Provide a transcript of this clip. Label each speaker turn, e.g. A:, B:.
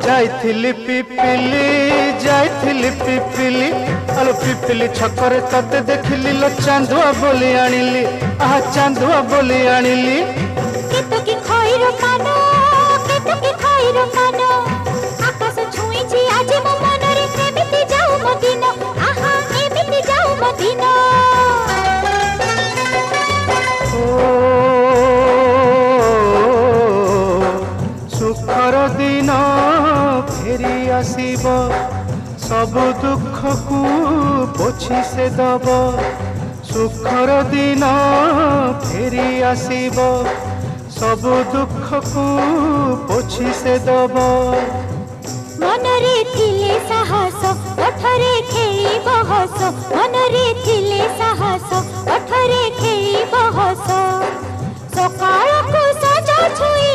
A: जाइथिली पिपिली जाइथिली पिपिली आलो पिपिली छकरे तते देखिली लो चांदुआ बोली आनिली आहा चांदुआ बोली आनिली
B: केतो की खइरो कानो केतो की खइरो कानो आकाश छुईची आज मो मनरे एमिति जाऊ मो दिन आहा एमिति जाऊ मो दिन
A: सुखर दिन फेरी आसीब सब दुख को पोछि से दब सुखर दिन फेरी आसीब सब दुख को पोछि से दब
B: मनरे थिले साहस ओठरे खेली बहस मनरे थिले साहस ओठरे खेली बहस सकाळ को सजा छुई